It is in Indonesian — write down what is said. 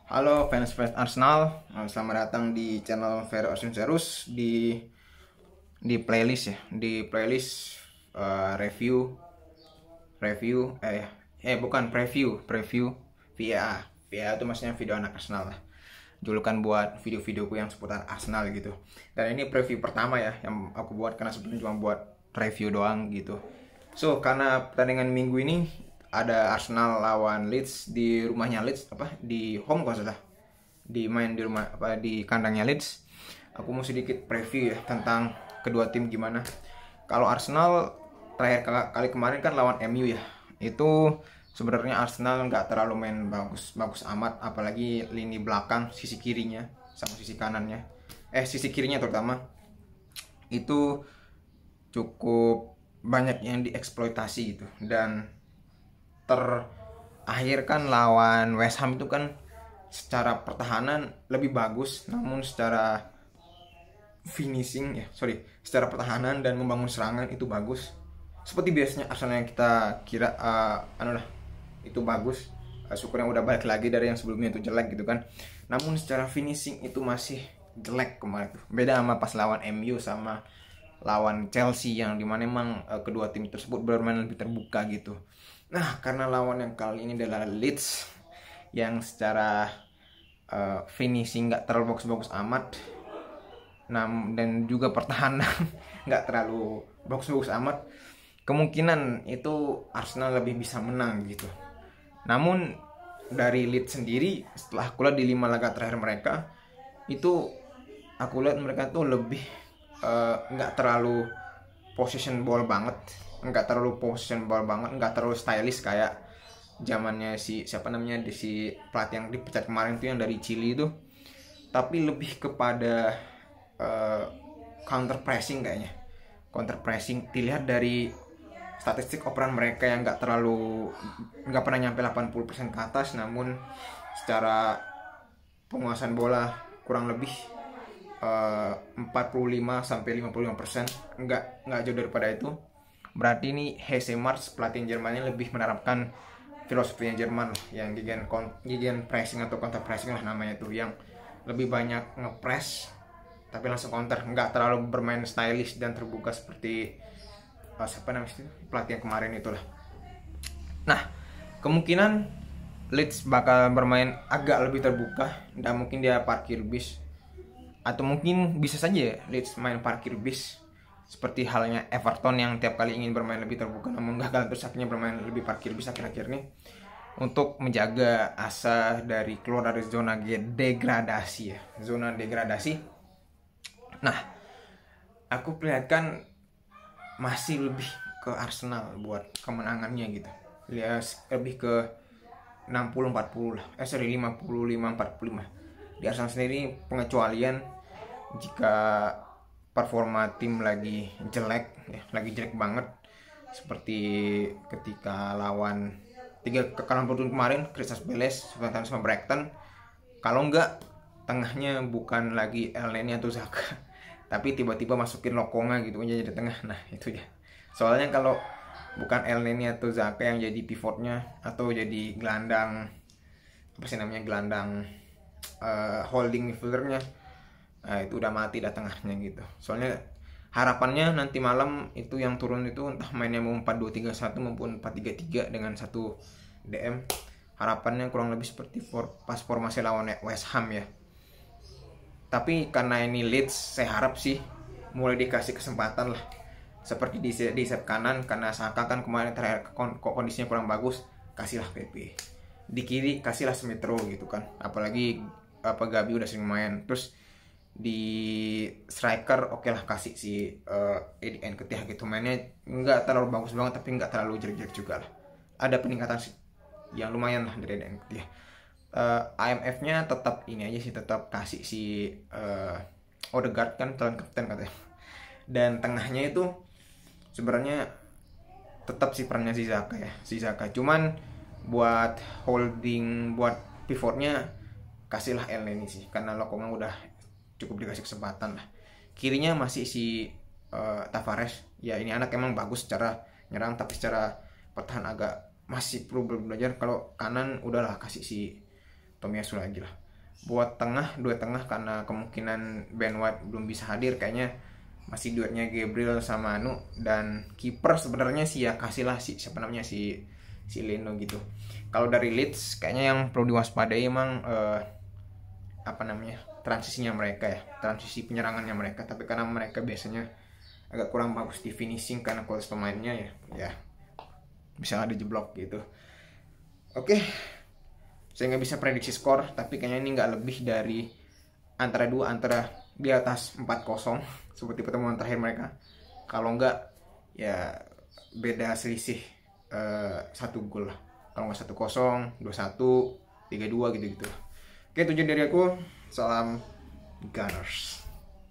Halo fans Arsenal, selamat datang di channel Ferry Arsenal di playlist ya, di playlist review review bukan preview VAA. VAA itu maksudnya video anak Arsenal lah. Julukan buat video-videoku yang seputar Arsenal gitu. Dan ini preview pertama ya yang aku buat karena sebelumnya cuma buat review doang gitu. So, karena pertandingan minggu ini ada Arsenal lawan Leeds di rumahnya Leeds, di home kok salah, di rumah di kandangnya Leeds. Aku mau sedikit preview ya tentang kedua tim gimana. Kalau Arsenal terakhir kali kemarin kan lawan MU ya, itu sebenarnya Arsenal nggak terlalu main bagus amat, apalagi lini belakang sisi kirinya sama sisi kanannya, sisi kirinya terutama itu cukup banyak yang dieksploitasi gitu. Dan terakhir kan lawan West Ham itu kan secara pertahanan lebih bagus, namun secara pertahanan dan membangun serangan itu bagus seperti biasanya Arsenal yang kita kira itu bagus. Syukurnya udah balik lagi dari yang sebelumnya itu jelek gitu kan, namun secara finishing itu masih jelek kemarin tuh. Beda sama pas lawan MU sama lawan Chelsea yang dimana emang kedua tim tersebut bermain lebih terbuka gitu. Nah, karena lawan yang kali ini adalah Leeds yang secara finishing nggak terlalu bagus-bagus amat, dan juga pertahanan nggak terlalu bagus-bagus amat, kemungkinan itu Arsenal lebih bisa menang gitu. Namun dari Leeds sendiri, setelah aku lihat di 5 laga terakhir mereka itu, aku lihat mereka tuh lebih nggak terlalu possession ball banget, nggak terlalu stylish kayak zamannya si pelatih yang dipecat kemarin tuh yang dari Chili itu, tapi lebih kepada counter pressing kayaknya. Counter pressing dilihat dari statistik operan mereka yang nggak pernah nyampe 80% ke atas, namun secara penguasaan bola kurang lebih 45 sampai 55%, nggak jauh daripada itu. Berarti ini Jose Marsch, pelatih Jermannya, lebih menerapkan filosofinya Jerman yang gegen pressing atau counter pressing lah namanya itu, yang lebih banyak ngepress tapi langsung counter, nggak terlalu bermain stylish dan terbuka seperti pelatih yang kemarin itulah. Nah, kemungkinan Leeds bakal bermain agak lebih terbuka dan mungkin dia parkir bis, atau mungkin bisa saja Leeds main parkir bis seperti halnya Everton yang tiap kali ingin bermain lebih terbuka namun gagal, terus akhirnya bermain lebih parkir bis akhir-akhir ini untuk menjaga asa dari keluar dari zona degradasi ya, zona degradasi. Nah, aku perlihatkan masih lebih ke Arsenal buat kemenangannya gitu. Ya, lebih ke 60-40 lah. 55-45. Di Arsenal sendiri pengecualian jika performa tim lagi jelek banget, seperti ketika lawan 3 kekalahan beruntun kemarin, Crystal Palace, Southampton sama Brighton. Kalau enggak, tengahnya bukan lagi Elneny atau Xhaka, tapi tiba-tiba masukin Lokonga gitu aja jadi tengah. Nah, itu ya. Soalnya kalau bukan Elneny atau Xhaka yang jadi pivotnya atau jadi gelandang holding midfieldernya, itu udah mati dah tengahnya gitu. Soalnya harapannya nanti malam itu yang turun itu entah mainnya mau 4-2-3-1 maupun 4-3-3 dengan satu DM. Harapannya kurang lebih seperti pas formasi lawan West Ham ya. Tapi karena ini Leeds, saya harap sih mulai dikasih kesempatan lah, seperti di sayap kanan, karena Saka kan kemarin terakhir kondisinya kurang bagus, kasihlah PP. Di kiri kasihlah Smith Rowe gitu kan, apalagi Gabi udah sering main. Terus di striker oke lah kasih si Eddie Nketiah gitu, mainnya nggak terlalu bagus banget tapi nggak terlalu jelek-jelek juga lah, ada peningkatan yang lumayan lah dari Eddie Nketiah. IMF-nya tetap ini aja sih, tetap kasih si Odegaard kan calon kapten katanya. Dan tengahnya itu sebenarnya tetap si perannya si Xhaka, cuman buat holding, buat pivotnya kasihlah Elneny sih, karena Lokonga udah cukup dikasih kesempatan lah. Kirinya masih si Tavares ya, ini anak emang bagus secara nyerang tapi secara pertahanan agak masih perlu belajar. Kalau kanan udahlah kasih si Tomiyasu lagi lah. Buat tengah, dua tengah, karena kemungkinan Ben White belum bisa hadir, kayaknya masih duetnya Gabriel sama Anu. Dan kiper sebenarnya sih ya kasihlah siapa namanya si Leno gitu. Kalau dari Leeds kayaknya yang perlu diwaspadai emang apa namanya, transisinya mereka ya, transisi penyerangannya mereka. Tapi karena mereka biasanya agak kurang bagus di finishing karena kualitas pemainnya ya bisa ada jeblok gitu. Oke, saya nggak bisa prediksi skor, tapi kayaknya ini nggak lebih dari antara di atas 4-0 seperti pertemuan terakhir mereka. Kalau nggak ya beda selisih 1 gol lah. Kalau nggak 1-0, 2-1, 3-2 gitu-gitu. Oke, tujuan dari aku, salam Gunners.